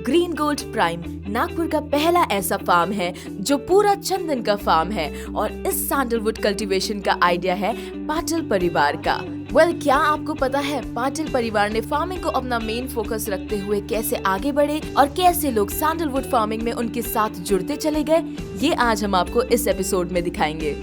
Green gold prime Nagpur का पहला ऐसा फार्म है जो पूरा चंदन का फार्म है और इस सैंडलवुड कल्टीवेशन का आइडिया है पाटिल परिवार का। क्या आपको पता है पाटिल परिवार ने फार्मिंग को अपना मेन फोकस रखते हुए कैसे आगे बढ़े और कैसे लोग सैंडलवुड फार्मिंग में उनके साथ जुड़ते चले गए? ये आज हम आपको इस एपिसोड में दिखाएंगे।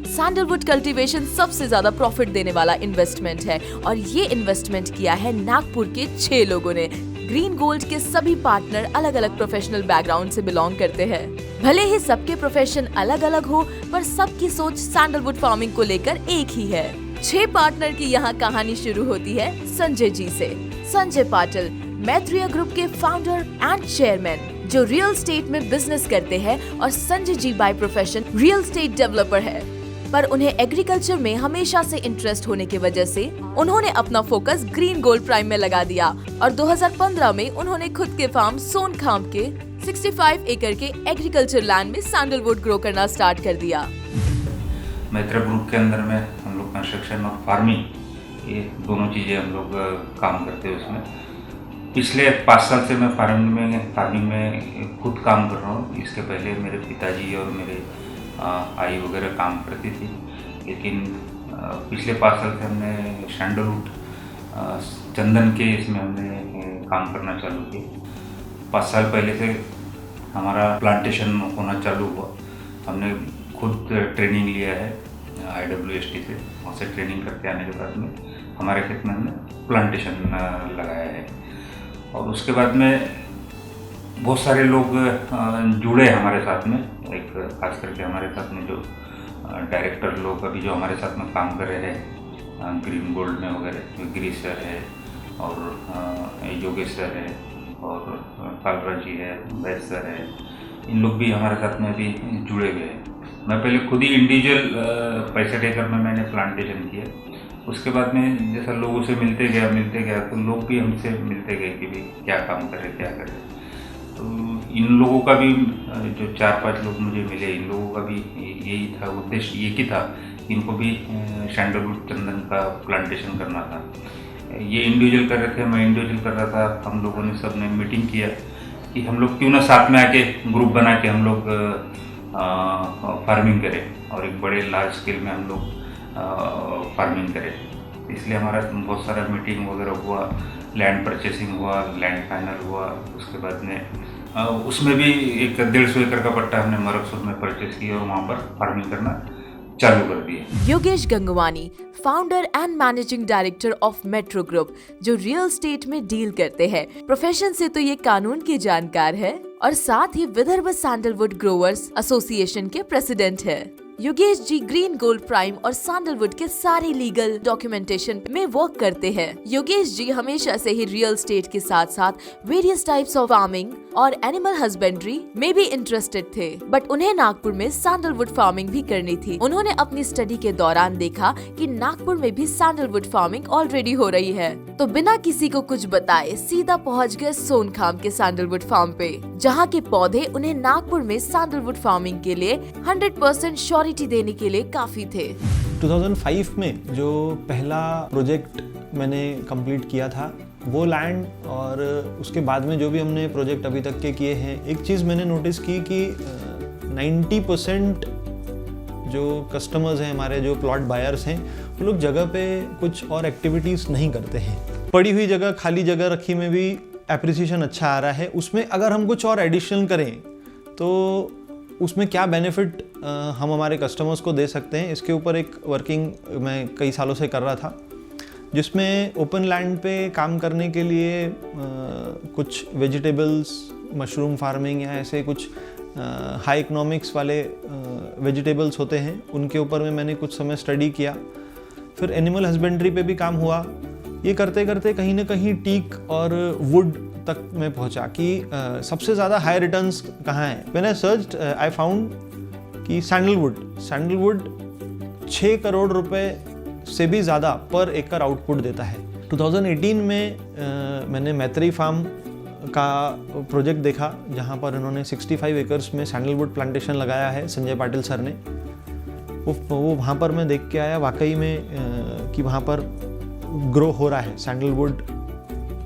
सैंडलवुड कल्टीवेशन सबसे ज्यादा प्रॉफिट देने वाला इन्वेस्टमेंट है और ये इन्वेस्टमेंट किया है नागपुर के 6 लोगों ने। ग्रीन गोल्ड के सभी पार्टनर अलग अलग प्रोफेशनल बैकग्राउंड से बिलोंग करते हैं। भले ही सबके प्रोफेशन अलग अलग हो, पर सबकी सोच सैंडलवुड फार्मिंग को लेकर एक ही है। 6 पार्टनर की यहाँ कहानी शुरू होती है संजय जी से। संजय पाटिल मैत्रिया ग्रुप के फाउंडर एंड चेयरमैन, जो रियल स्टेट में बिजनेस करते हैं और Sanjay ji by profession real estate developer है, पर उन्हें एग्रीकल्चर में हमेशा से इंटरेस्ट होने की वजह से उन्होंने अपना फोकस ग्रीन गोल्ड प्राइम में लगा दिया और 2015 में उन्होंने खुद के फार्म सोनखाम के 65 एकड़ के एग्रीकल्चर लैंड में सैंडलवुड ग्रो करना स्टार्ट कर दिया। मैत्रिया ग्रुप के अंदर में हम लोग कंस्ट्रक्शन और फार्मिंग, ये दोनों चीज़ें हम लोग काम करते हैं उसमें। पिछले 5 साल से मैं फार्मिंग में खुद काम कर रहा हूँ। इसके पहले मेरे पिताजी और मेरे आई वगैरह काम करती थी, लेकिन पिछले 5 साल से हमने सैंडलवुड चंदन के इसमें हमने काम करना चालू किया। 5 साल पहले से हमारा प्लांटेशन होना चालू हुआ। हमने खुद ट्रेनिंग लिया है IWST से। वहाँ से ट्रेनिंग करके आने के बाद में हमारे खेत में हमने प्लांटेशन लगाया है और उसके बाद में बहुत सारे लोग जुड़े हमारे साथ में। एक खास करके हमारे साथ में जो डायरेक्टर लोग अभी जो हमारे साथ में काम कर रहे हैं ग्रीन गोल्ड में वगैरह, गिरीश सर है और योगेश सर है और कालरा जी है, वैस सर है, इन लोग भी हमारे साथ में अभी जुड़े हुए हैं। मैं पहले खुद ही इंडिविजुअल 65 एकड़ में मैंने प्लांटेशन किया। उसके बाद में जैसा लोगों से मिलते गया तो लोग भी हमसे मिलते गए कि भाई क्या काम करें। तो इन लोगों का भी जो 4-5 लोग मुझे मिले, इन लोगों का भी यही था, उद्देश्य एक ही था, इनको भी सैंडलवुड चंदन का प्लांटेशन करना था। ये इंडिविजुअल कर रहे थे, मैं इंडिविजुअल कर रहा था। हम लोगों ने सब ने मीटिंग किया कि हम लोग क्यों ना साथ में आके ग्रुप बना के हम लोग फार्मिंग करें और एक बड़े लार्ज स्केल में हम लोग फार्मिंग करें। इसलिए हमारा बहुत सारा मीटिंग वगैरह हुआ, लैंड परचेसिंग हुआ, लैंड फाइनल हुआ। उसके बाद में उसमें भी एक 150 एकड़ का पट्टा हमने मरकसूर में परचेस किया और वहाँ पर फार्मिंग करना चालू कर दिए। Yogesh Gangwani, founder and managing director of metro group, जो रियल स्टेट में डील करते हैं। प्रोफेशन से तो ये कानून की जानकार है और साथ ही विदर्भ सैंडलवुड ग्रोवर्स एसोसिएशन के प्रेसिडेंट है। Yogesh ji green gold prime और सैंडलवुड के सारे लीगल डॉक्यूमेंटेशन में वर्क करते हैं। योगेश जी हमेशा से ही रियल स्टेट के साथ साथ वेरियस टाइप्स ऑफ फार्मिंग और एनिमल हस्बेंड्री में भी इंटरेस्टेड थे, बट उन्हें नागपुर में सैंडलवुड फार्मिंग भी करनी थी। उन्होंने अपनी स्टडी के दौरान देखा कि नागपुर में भी सैंडलवुड फार्मिंग ऑलरेडी हो रही है, तो बिना किसी को कुछ बताए सीधा पहुंच गए सोनखाम के सैंडलवुड फार्म पे, जहाँ के पौधे उन्हें नागपुर में सैंडलवुड फार्मिंग के लिए 100% श्योरिटी देने के लिए काफी थे। 2005 में जो पहला प्रोजेक्ट मैंने कंप्लीट किया था वो लैंड, और उसके बाद में जो भी हमने प्रोजेक्ट अभी तक के किए हैं, एक चीज़ मैंने नोटिस की कि 90% जो कस्टमर्स हैं हमारे, जो प्लॉट बायर्स हैं, वो लोग जगह पे कुछ और एक्टिविटीज़ नहीं करते हैं। पड़ी हुई जगह, खाली जगह रखी में भी एप्रिसिएशन अच्छा आ रहा है। उसमें अगर हम कुछ और एडिशनल करें तो उसमें क्या बेनिफिट हम हमारे कस्टमर्स को दे सकते हैं, इसके ऊपर एक वर्किंग मैं कई सालों से कर रहा था, जिसमें ओपन लैंड पे काम करने के लिए कुछ वेजिटेबल्स, मशरूम फार्मिंग या ऐसे कुछ हाई इकोनॉमिक्स वाले वेजिटेबल्स होते हैं, उनके ऊपर में मैंने कुछ समय स्टडी किया। फिर एनिमल हस्बेंड्री पे भी काम हुआ। ये करते करते कहीं ना कहीं टीक और वुड तक मैं पहुंचा कि सबसे ज़्यादा हाई रिटर्न्स कहाँ हैं। When I searched I found कि सैंडलवुड 6 करोड़ रुपए से भी ज़्यादा पर एकड़ आउटपुट देता है। 2018 में मैंने मैत्री फार्म का प्रोजेक्ट देखा, जहाँ पर उन्होंने 65 एकर्स में सैंडलवुड प्लांटेशन लगाया है संजय पाटिल सर ने। वो वहाँ पर मैं देख के आया वाकई में कि वहाँ पर ग्रो हो रहा है, सैंडलवुड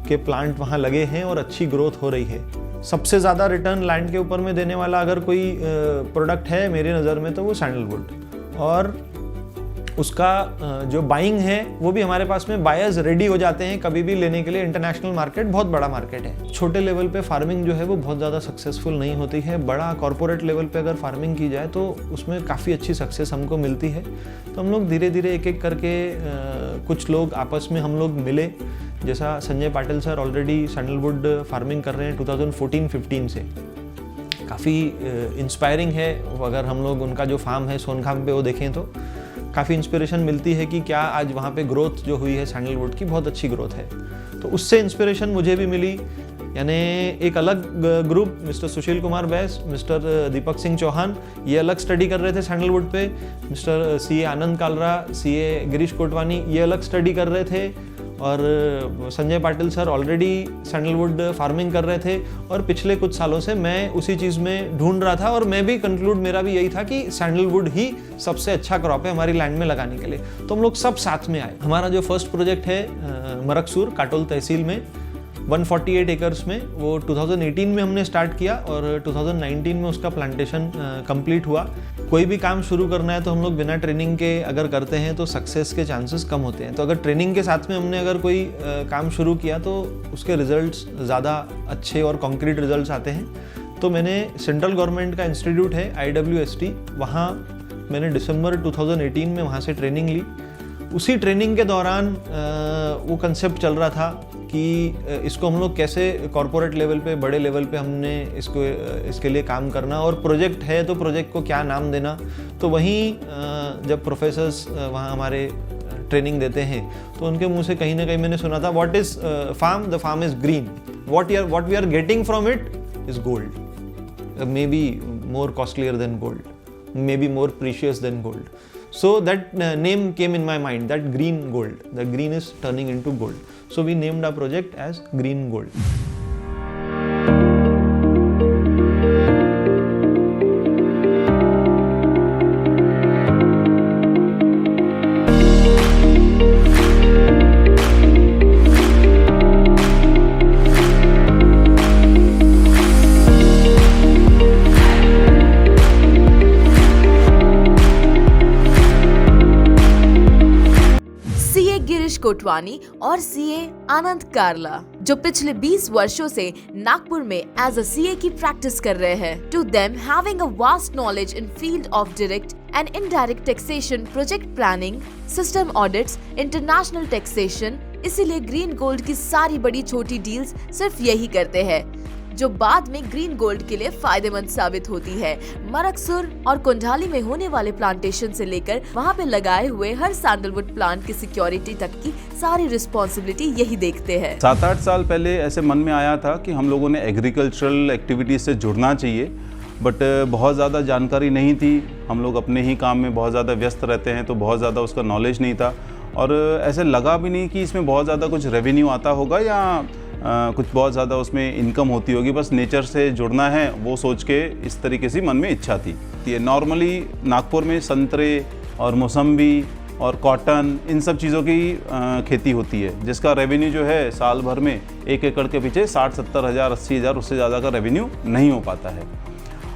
के प्लांट वहाँ लगे हैं और अच्छी ग्रोथ हो रही है। सबसे ज़्यादा रिटर्न लैंड के ऊपर में देने वाला अगर कोई प्रोडक्ट है मेरी नज़र में तो वो सैंडलवुड। और उसका जो बाइंग है वो भी हमारे पास में बायर्स रेडी हो जाते हैं कभी भी लेने के लिए। इंटरनेशनल मार्केट बहुत बड़ा मार्केट है। छोटे लेवल पे फार्मिंग जो है वो बहुत ज़्यादा सक्सेसफुल नहीं होती है। बड़ा कॉर्पोरेट लेवल पे अगर फार्मिंग की जाए तो उसमें काफ़ी अच्छी सक्सेस हमको मिलती है। तो हम लोग धीरे धीरे एक एक करके कुछ लोग आपस में हम लोग मिले, जैसा Sanjay Patil sir already sandalwood farming कर रहे हैं 2014-15 से। काफ़ी इंस्पायरिंग है। अगर हम लोग उनका जो फार्म है सोनखाम पे वो देखें तो काफ़ी इंस्पिरेशन मिलती है कि क्या आज वहाँ पे ग्रोथ जो हुई है सैंडलवुड की बहुत अच्छी ग्रोथ है। तो उससे इंस्पिरेशन मुझे भी मिली। यानी एक अलग ग्रुप मिस्टर सुशील कुमार बैस, मिस्टर दीपक सिंह चौहान, ये अलग स्टडी कर रहे थे सैंडलवुड पे। मिस्टर सीए आनंद कालरा, सीए गिरीश कोटवानी ये अलग स्टडी कर रहे थे। और Sanjay Patil sir already sandalwood farming कर रहे थे। और पिछले कुछ सालों से मैं उसी चीज़ में ढूंढ रहा था और मैं भी कंक्लूड मेरा भी यही था कि सैंडलवुड ही सबसे अच्छा क्रॉप है हमारी लैंड में लगाने के लिए। तो हम लोग सब साथ में आए। हमारा जो फर्स्ट प्रोजेक्ट है मरकसूर काटोल तहसील में 148 एकर्स में, वो 2018 में हमने स्टार्ट किया और 2019 में उसका प्लांटेशन कंप्लीट हुआ। कोई भी काम शुरू करना है तो हम लोग बिना ट्रेनिंग के अगर करते हैं तो सक्सेस के चांसेस कम होते हैं। तो अगर ट्रेनिंग के साथ में हमने अगर कोई काम शुरू किया तो उसके रिजल्ट्स ज़्यादा अच्छे और कॉन्क्रीट रिजल्ट्स आते हैं। तो मैंने सेंट्रल गवर्नमेंट का इंस्टीट्यूट है IWST, वहाँ मैंने दिसंबर 2018 में वहाँ से ट्रेनिंग ली। उसी ट्रेनिंग के दौरान वो कंसेप्ट चल रहा था कि इसको हम लोग कैसे कॉर्पोरेट लेवल पे, बड़े लेवल पे हमने इसके लिए काम करना, और प्रोजेक्ट है तो प्रोजेक्ट को क्या नाम देना। तो वहीं जब प्रोफेसर्स वहाँ हमारे ट्रेनिंग देते हैं तो उनके मुंह से कहीं ना कहीं मैंने सुना था what is farm, the farm is green, what we are getting from it is gold, may be more costlier than gold, may be more precious than gold. So that name came in my mind, that green gold. The green is turning into gold. So we named our project as Green Gold. Girish Kotwani और CA आनंद कारला, जो पिछले 20 वर्षों से नागपुर में as a CA की practice कर रहे हैं। To them having a vast knowledge in field of direct and indirect taxation, project planning, system audits, international taxation, इसीलिए ग्रीन गोल्ड की सारी बड़ी छोटी डील्स सिर्फ यही करते हैं, जो बाद में ग्रीन गोल्ड के लिए फायदेमंद साबित होती है। मरकसूर और कुंडाली में होने वाले प्लांटेशन से लेकर वहाँ पे लगाए हुए हर सैंडलवुड प्लांट की सिक्योरिटी तक की सारी रिस्पॉन्सिबिलिटी यही देखते हैं। 7-8 साल पहले ऐसे मन में आया था कि हम लोगों ने एग्रीकल्चरल एक्टिविटीज से जुड़ना चाहिए, बट बहुत ज़्यादा जानकारी नहीं थी। हम लोग अपने ही काम में बहुत ज़्यादा व्यस्त रहते हैं तो बहुत ज़्यादा उसका नॉलेज नहीं था, और ऐसे लगा भी नहीं कि इसमें बहुत ज़्यादा कुछ रेवेन्यू आता होगा या कुछ बहुत ज़्यादा उसमें इनकम होती होगी। बस नेचर से जुड़ना है वो सोच के इस तरीके से मन में इच्छा थी। ये नॉर्मली नागपुर में संतरे और मौसम्बी और कॉटन, इन सब चीज़ों की खेती होती है, जिसका रेवेन्यू जो है साल भर में 1 एकड़ के पीछे 60-70 हज़ार, 80 हज़ार, उससे ज़्यादा का रेवेन्यू नहीं हो पाता है।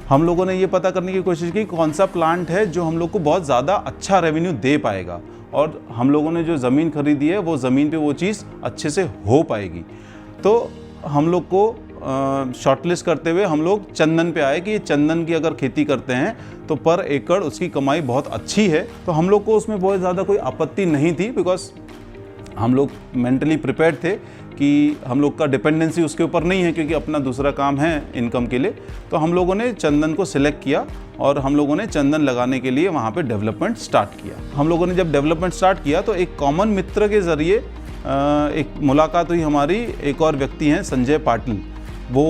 हम लोगों ने ये पता करने की कोशिश की कौन सा प्लांट है जो हम लोग को बहुत ज़्यादा अच्छा रेवेन्यू दे पाएगा, और हम लोगों ने जो ज़मीन खरीदी है वो ज़मीन पे वो चीज़ अच्छे से हो पाएगी। तो हम लोग को शॉर्टलिस्ट करते हुए हम लोग चंदन पे आए कि ये चंदन की अगर खेती करते हैं तो पर एकड़ उसकी कमाई बहुत अच्छी है। तो हम लोग को उसमें बहुत ज़्यादा कोई आपत्ति नहीं थी, बिकॉज हम लोग मेंटली प्रिपेयर्ड थे कि हम लोग का डिपेंडेंसी उसके ऊपर नहीं है, क्योंकि अपना दूसरा काम है इनकम के लिए। तो हम लोगों ने चंदन को सिलेक्ट किया और हम लोगों ने चंदन लगाने के लिए वहाँ पे डेवलपमेंट स्टार्ट किया। हम लोगों ने जब डेवलपमेंट स्टार्ट किया तो एक कॉमन मित्र के ज़रिए एक मुलाकात हुई हमारी। एक और व्यक्ति हैं संजय पाटिल, वो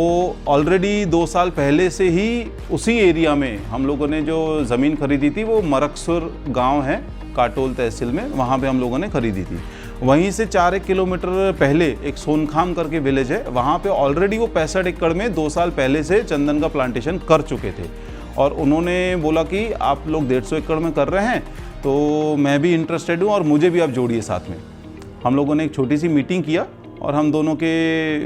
ऑलरेडी 2 साल पहले से ही उसी एरिया में हम लोगों ने जो ज़मीन खरीदी थी, वो मरकसूर गांव है काटोल तहसील में, वहाँ पे हम लोगों ने खरीदी थी। वहीं से 4-1 किलोमीटर पहले एक सोनखाम करके विलेज है, वहाँ पे ऑलरेडी वो 65 एकड़ में 2 साल पहले से चंदन का प्लांटेशन कर चुके थे। और उन्होंने बोला कि आप लोग 150 एकड़ में कर रहे हैं तो मैं भी इंटरेस्टेड हूँ और मुझे भी आप जोड़िए साथ में। हम लोगों ने एक छोटी सी मीटिंग किया और हम दोनों के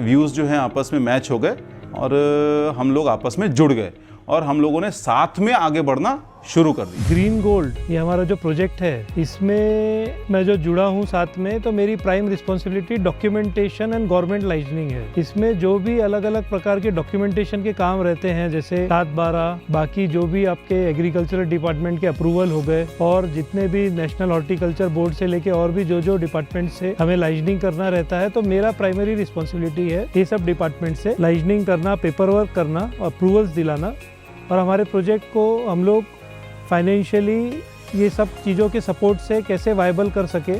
व्यूज़ जो हैं आपस में मैच हो गए, और हम लोग आपस में जुड़ गए और हम लोगों ने साथ में आगे बढ़ना शुरू कर दी। ग्रीन गोल्ड ये हमारा जो प्रोजेक्ट है, इसमें मैं जो जुड़ा हूँ साथ में, तो मेरी prime responsibility documentation and government licensing है। इसमें जो भी अलग अलग प्रकार के डॉक्यूमेंटेशन के काम रहते हैं, जैसे 7/12, बाकी जो भी आपके एग्रीकल्चरल डिपार्टमेंट के अप्रूवल हो गए, और जितने भी नेशनल हॉर्टिकल्चर बोर्ड से लेके और भी जो डिपार्टमेंट से हमें लाइसेंसिंग करना रहता है, तो मेरा प्राइमरी रिस्पॉन्सिबिलिटी है ये सब डिपार्टमेंट से लाइसेंसिंग करना, पेपर वर्क करना, अप्रूवल्स दिलाना। और हमारे प्रोजेक्ट को हम लोग फाइनेंशियली ये सब चीज़ों के सपोर्ट से कैसे वायबल कर सके,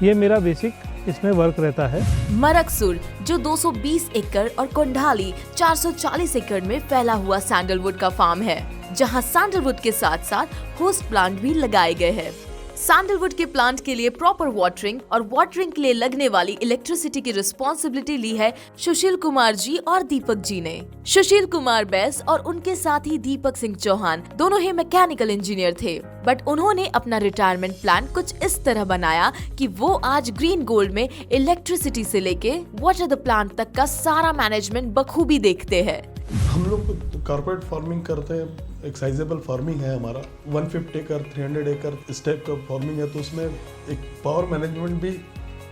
ये मेरा बेसिक इसमें वर्क रहता है। मरकसुर जो 220 एकड़ और कोंडाली 440 एकड़ में फैला हुआ सैंडलवुड का फार्म है, जहां सैंडलवुड के साथ साथ होस्ट प्लांट भी लगाए गए हैं। सैंडलवुड के प्लांट के लिए प्रॉपर वाटरिंग और वाटरिंग के लिए लगने वाली इलेक्ट्रिसिटी की रिस्पॉन्सिबिलिटी ली है सुशील कुमार जी और दीपक जी ने। सुशील कुमार बैस और उनके साथ ही दीपक सिंह चौहान दोनों ही मैकेनिकल इंजीनियर थे, बट उन्होंने अपना रिटायरमेंट प्लान कुछ इस तरह बनाया कि वो आज ग्रीन गोल्ड में इलेक्ट्रिसिटी से लेके वाटर द प्लांट तक का सारा मैनेजमेंट बखूबी देखते हैं। हम लोग कॉर्पोरेट फार्मिंग करते हैं, एक साइजेबल फार्मिंग है हमारा, 150 एकड़ 300 एकड़ इस टाइप का फार्मिंग है, तो उसमें एक पावर मैनेजमेंट भी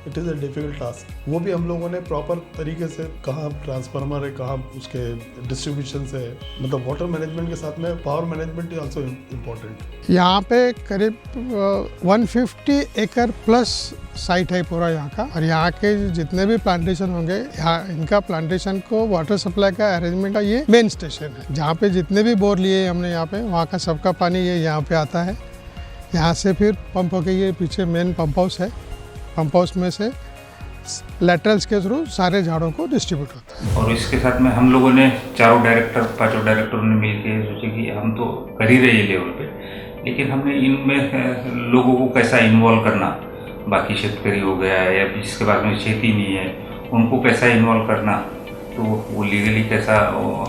it is a difficult task. वो भी हम लोगों ने प्रॉपर तरीके से, कहाँ ट्रांसफार्मर है, कहाँ उसके डिस्ट्रीब्यूशन से है, मतलब वाटर मैनेजमेंट के साथ में power management is also important. यहाँ पे करीब 150 एकड़ प्लस साइट है पूरा यहाँ का, और यहाँ के जितने भी प्लांटेशन होंगे, यहाँ इनका प्लांटेशन को वाटर सप्लाई का अरेंजमेंट का ये मेन स्टेशन है, जहाँ पे जितने भी बोर लिए हमने यहाँ पे, वहाँ का सबका पानी ये यहाँ पे आता है। यहाँ से फिर पंप होके ये पीछे मेन पंप हाउस है, पंप हाउस में से लैटरल्स के थ्रू सारे झाड़ों को डिस्ट्रीब्यूट होता है। और इसके साथ में हम लोगों ने पांचों डायरेक्टरों ने मिलकर सोचे कि हम तो कर ही रहे लेवल पे, लेकिन हमने इनमें लोगों को कैसा इन्वॉल्व करना, बाकी शेतकरी हो गया या जिसके बाद में खेती नहीं है उनको कैसा इन्वॉल्व करना, तो वो लीगली कैसा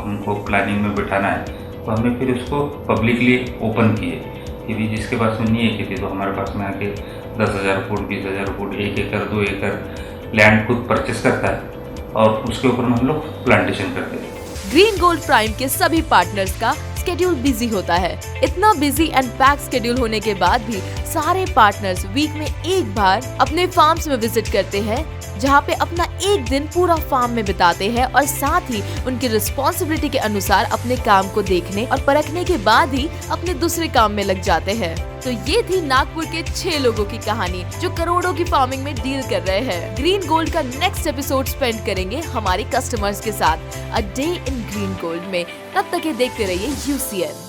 हमको प्लानिंग में बिठाना है। तो हमने फिर उसको पब्लिकली ओपन किए कि भी जिसके पास में नहीं है खेती, तो हमारे पास में आके 10,000 फुट 20,000 फुट 1 एकड़ 2 एकड़ लैंड खुद परचेस करता है और उसके ऊपर में हम लोग प्लांटेशन करते हैं। ग्रीन गोल्ड प्राइम के सभी पार्टनर्स का स्केड्यूल बिजी होता है। इतना बिजी एंड पैक स्केड्यूल होने के बाद भी सारे पार्टनर्स वीक में एक बार अपने फार्म्स में विजिट करते हैं, जहाँ पे अपना एक दिन पूरा फार्म में बिताते हैं और साथ ही उनकी रिस्पॉन्सिबिलिटी के अनुसार अपने काम को देखने और परखने के बाद ही अपने दूसरे काम में लग जाते हैं। तो ये थी नागपुर के 6 लोगों की कहानी जो करोड़ों की फार्मिंग में डील कर रहे हैं। ग्रीन गोल्ड का नेक्स्ट एपिसोड स्पेंड करेंगे हमारे कस्टमर्स के साथ, a day in green gold में। तब तक ये देखते रहिए UCN।